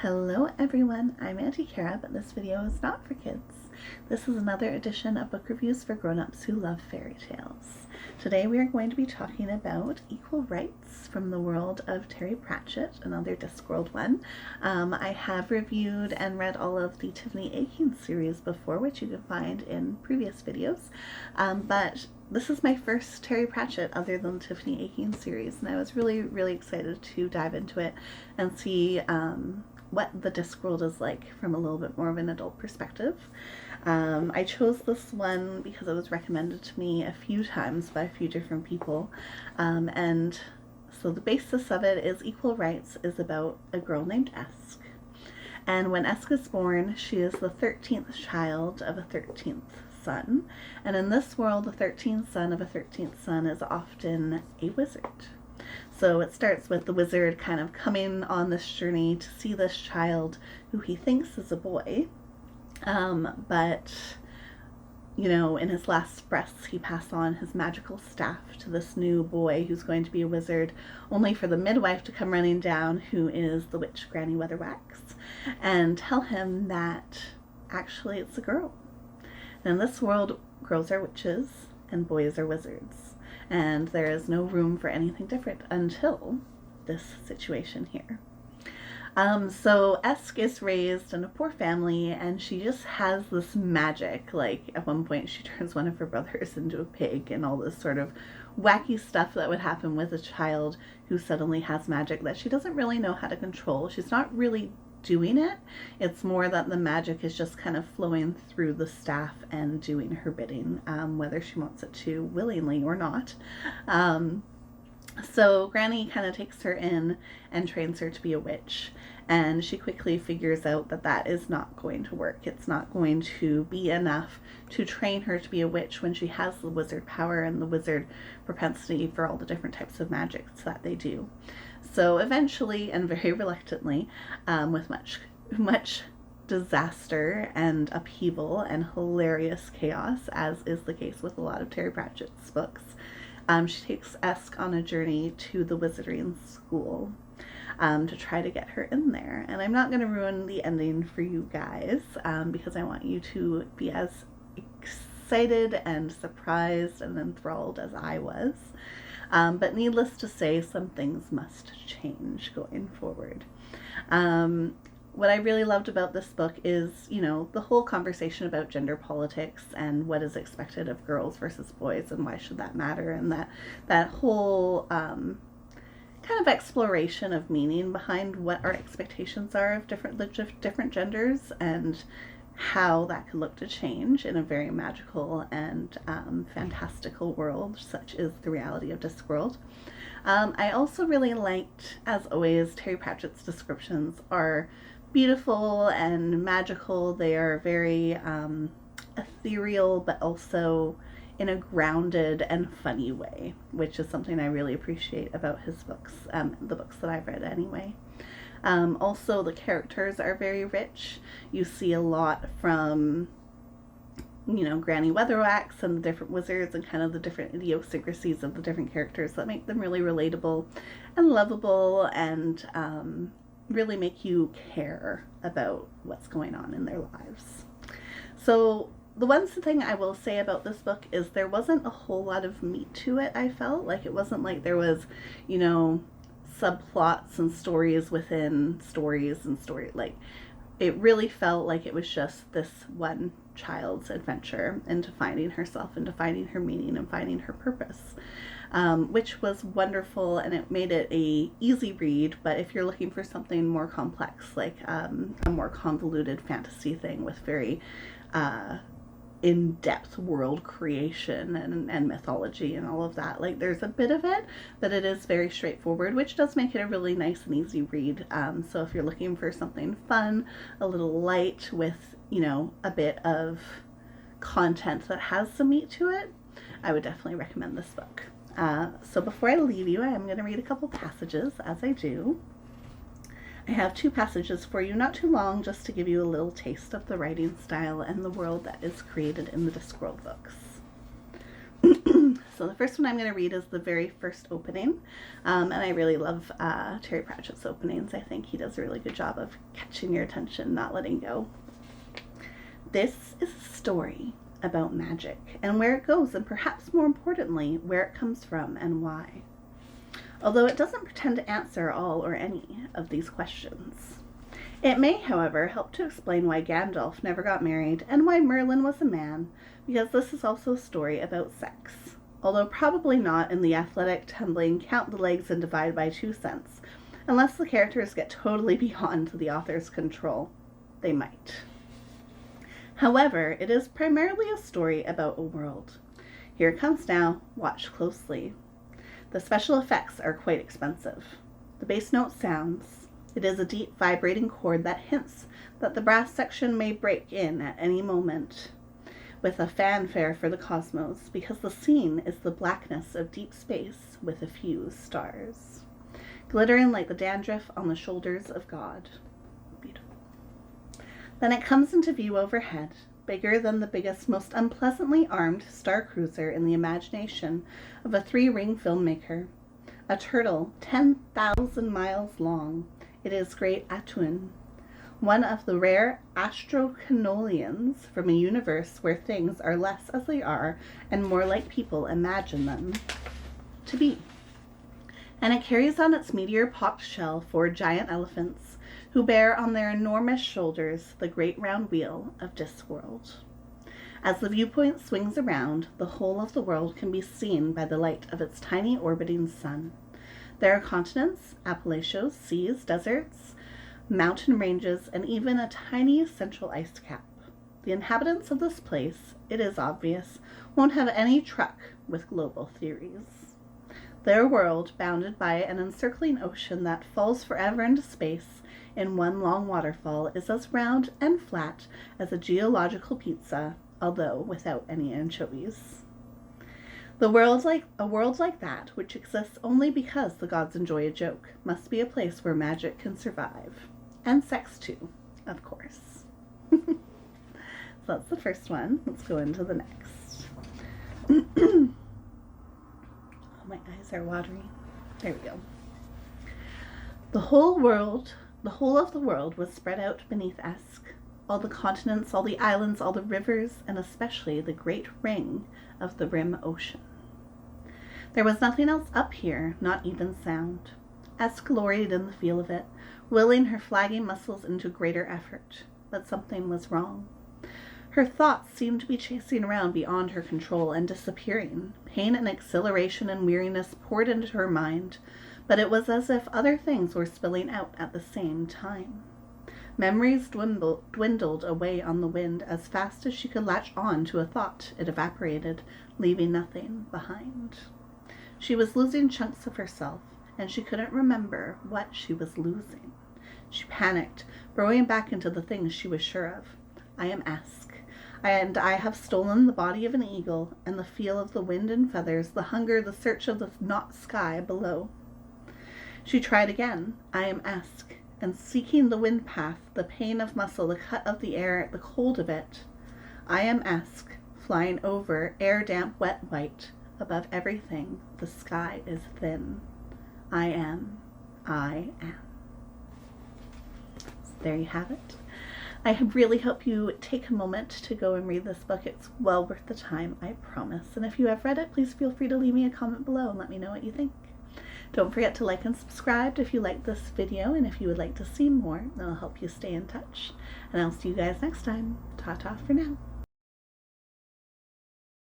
Hello everyone, I'm Auntie Kara, but this video is not for kids. This is another edition of book reviews for grown-ups who love fairy tales. Today we are going to be talking about Equal Rites from the world of Terry Pratchett, another Discworld one. I have reviewed and read all of the Tiffany Aching series before, which you can find in previous videos, but this is my first Terry Pratchett other than the Tiffany Aching series, and I was really excited to dive into it and see what the Discworld is like from a little bit more of an adult perspective. I chose this one because it was recommended to me a few times by a few different people, and so the basis of it is Equal Rites is about a girl named Esk, and when Esk is born, she is the 13th child of a 13th son, and in this world, the 13th son of a 13th son is often a wizard. So it starts with the wizard kind of coming on this journey to see this child who he thinks is a boy, but you know, in his last breaths he passed on his magical staff to this new boy who's going to be a wizard, only for the midwife to come running down, who is the witch Granny Weatherwax, and tell him that actually it's a girl. And in this world, girls are witches and boys are wizards, and there is no room for anything different until this situation here. So Esk is raised in a poor family, and she just has this magic. Like, at one point she turns one of her brothers into a pig, and all this sort of wacky stuff that would happen with a child who suddenly has magic that she doesn't really know how to control. She's not really doing it. It's more that the magic is just kind of flowing through the staff and doing her bidding, whether she wants it to willingly or not. So Granny kind of takes her in and trains her to be a witch, and she quickly figures out that that is not going to work. It's not going to be enough to train her to be a witch when she has the wizard power and the wizard propensity for all the different types of magics that they do. So eventually, and very reluctantly, with much disaster and upheaval and hilarious chaos, as is the case with a lot of Terry Pratchett's books, she takes Esk on a journey to the wizarding school to try to get her in there. And I'm not going to ruin the ending for you guys, because I want you to be as excited and surprised and enthralled as I was. But needless to say, some things must change going forward. What I really loved about this book is, you know, the whole conversation about gender politics and what is expected of girls versus boys and why should that matter, and that whole kind of exploration of meaning behind what our expectations are of different genders and how that could look to change in a very magical and fantastical world such is the reality of Discworld. I also really liked, as always, Terry Pratchett's descriptions are beautiful and magical. They are very ethereal, but also in a grounded and funny way, which is something I really appreciate about his books, the books that I've read anyway. Also, the characters are very rich. You see a lot from, you know, Granny Weatherwax and the different wizards and kind of the different idiosyncrasies of the different characters that make them really relatable and lovable, and really make you care about what's going on in their lives. So the one thing I will say about this book is there wasn't a whole lot of meat to it. I felt like it wasn't like there was, you know, subplots and stories within stories and like it really felt like it was just this one child's adventure into finding herself, into finding her meaning and finding her purpose, which was wonderful, and it made it a easy read. But if you're looking for something more complex, like a more convoluted fantasy thing with very in-depth world creation and mythology and all of that, like, there's a bit of it, but it is very straightforward, which does make it a really nice and easy read. So if you're looking for something fun, a little light with, you know, a bit of content that has some meat to it, I would definitely recommend this book. So before I leave you, I am going to read a couple passages, as I do. I have two passages for you, not too long, just to give you a little taste of the writing style and the world that is created in the Discworld books. So So the first one I'm going to read is the very first opening, and I really love Terry Pratchett's openings. I think he does a really good job of catching your attention, not letting go. This is a story about magic and where it goes, and perhaps more importantly, where it comes from and why. Although it doesn't pretend to answer all or any of these questions. It may, however, help to explain why Gandalf never got married and why Merlin was a man, because this is also a story about sex. Although probably not in the athletic, tumbling, count the legs and divide by 2 sense, unless the characters get totally beyond the author's control. They might. However, it is primarily a story about a world. Here it comes now. Watch closely. The special effects are quite expensive. The bass note sounds. It is a deep, vibrating chord that hints that the brass section may break in at any moment, with a fanfare for the cosmos, because the scene is the blackness of deep space with a few stars, glittering like the dandruff on the shoulders of God. Beautiful. Then it comes into view overhead, bigger than the biggest, most unpleasantly armed star cruiser in the imagination of a 3-ring filmmaker. A turtle 10,000 miles long. It is Great Atuin, one of the rare astrocanolians from a universe where things are less as they are and more like people imagine them to be. And it carries on its meteor-popped shell 4 giant elephants who bear on their enormous shoulders the great round wheel of Discworld. As the viewpoint swings around, the whole of the world can be seen by the light of its tiny orbiting sun. There are continents, Appalachians, seas, deserts, mountain ranges, and even a tiny central ice cap. The inhabitants of this place, it is obvious, won't have any truck with global theories. Their world, bounded by an encircling ocean that falls forever into space in one long waterfall, is as round and flat as a geological pizza, although without any anchovies. A world like that, which exists only because the gods enjoy a joke, must be a place where magic can survive. And sex too, of course. So that's the first one. Let's go into the next. Oh, my eyes are watery. There we go. The whole of the world was spread out beneath Esk. All the continents, all the islands, all the rivers, and especially the great ring of the Rim Ocean. There was nothing else up here, not even sound. Esk gloried in the feel of it, willing her flagging muscles into greater effort. But something was wrong. Her thoughts seemed to be chasing around beyond her control and disappearing. Pain and exhilaration and weariness poured into her mind, but it was as if other things were spilling out at the same time. Memories dwindled away on the wind. As fast as she could latch on to a thought, it evaporated, leaving nothing behind. She was losing chunks of herself, and she couldn't remember what she was losing. She panicked, burrowing back into the things she was sure of. I am Esk, and I have stolen the body of an eagle, and the feel of the wind and feathers, the hunger, the search of the not sky below. She tried again. I am Esk, and seeking the wind path, the pain of muscle, the cut of the air, the cold of it. I am Esk, flying over, air damp, wet, white. Above everything, the sky is thin. I am. So there you have it. I really hope you take a moment to go and read this book. It's well worth the time, I promise. And if you have read it, please feel free to leave me a comment below and let me know what you think. Don't forget to like and subscribe if you like this video, and if you would like to see more, that'll help you stay in touch. And I'll see you guys next time. Ta-ta for now.